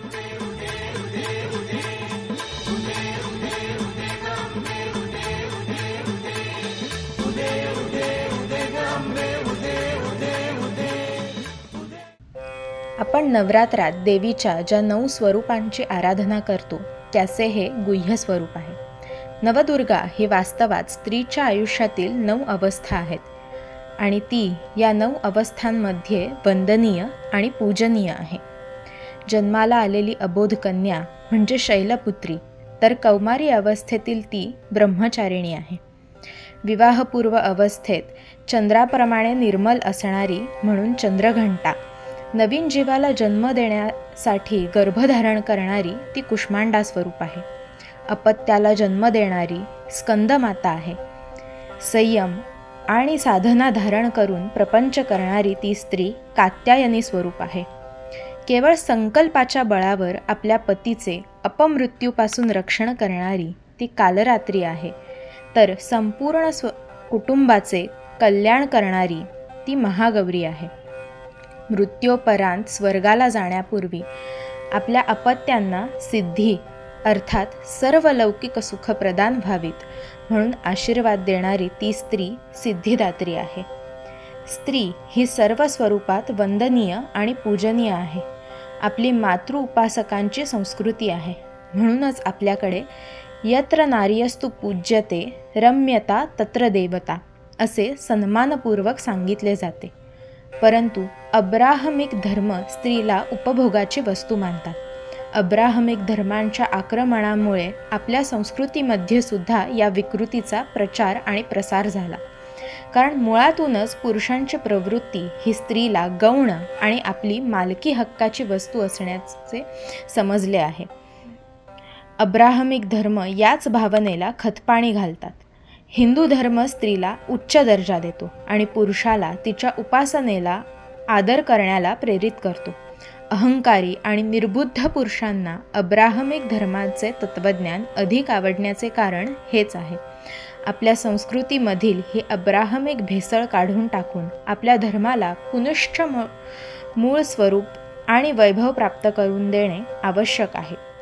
आपण नवरात्रात देवीच्या ज्या 9 स्वरूपांची आराधना करतो त्याचे हे गुह्य स्वरूप आहे. नवदुर्गा ही वास्तवात स्त्रीच्या आयुष्यातील 9 अवस्था आहेत आणि ती या 9 अवस्थांमध्ये वंदनीय आणि पूजनीय आहे. जन्माला आलेली अबोध कन्या म्हणजे शैलपुत्री, तर कौमारी अवस्थेतील ती ब्रह्मचारिणी आहे. विवाहपूर्व अवस्थेत चंद्राप्रमाणे निर्मल असणारी म्हणून चंद्रघंटा, नवीन जीवाला जन्म देण्यासाठी गर्भधारण करणारी ती कुष्मांडा स्वरूप आहे. अपत्याला जन्म देणारी स्कंदमाता आहे. संयम आणि साधना धारण करून प्रपंच करणारी ती स्त्री कात्यायनी स्वरूप आहे. केवळ संकल्पाच्या बळावर आपल्या पतीचे अपमृत्यूपासून रक्षण करणारी ती कालरात्री आहे. तर संपूर्ण कुटुंबाचे कल्याण करणारी ती महागौरी आहे. मृत्योपरांत स्वर्गाला जाण्यापूर्वी आपल्या अपत्यांना सिद्धी अर्थात सर्व लौकिक सुख प्रदान व्हावीत म्हणून आशीर्वाद देणारी ती स्त्री सिद्धिदात्री आहे. स्त्री ही सर्व स्वरूपात वंदनीय आणि पूजनीय आहे. आपली मातृ उपासकांची संस्कृती आहे. म्हणूनच आपल्याकडे यत्र नार्यस्तु पूज्यते रम्यता तत्र देवता असे सन्मानपूर्वक सांगितले जाते. परंतु अब्राहमिक धर्म स्त्रीला उपभोगाची वस्तू मानतात. अब्राहमिक धर्मांच्या आक्रमणामुळे आपल्या संस्कृतीमध्ये सुद्धा या विकृतीचा प्रचार आणि प्रसार झाला. कारण मुळातूनच पुरुषांची प्रवृत्ती ही स्त्रीला गौण आणि आपली मालकी हक्काची वस्तू असण्याचे समजले आहे. अब्राहमिक धर्म याच भावनेला खतपाणी घालतात. हिंदू धर्म स्त्रीला उच्च दर्जा देतो आणि पुरुषाला तिच्या उपासनेला आदर करण्याला प्रेरित करतो. अहंकारी आणि निर्बुद्ध पुरुषांना अब्राहमिक धर्माचे तत्त्वज्ञान अधिक आवडण्याचे कारण हेच आहे. आपल्या संस्कृतीमधील हे अब्राहमिक भेसळ काढून टाकून आपल्या धर्माला पुनश्च मूळ स्वरूप आणि वैभव प्राप्त करून देणे आवश्यक आहे.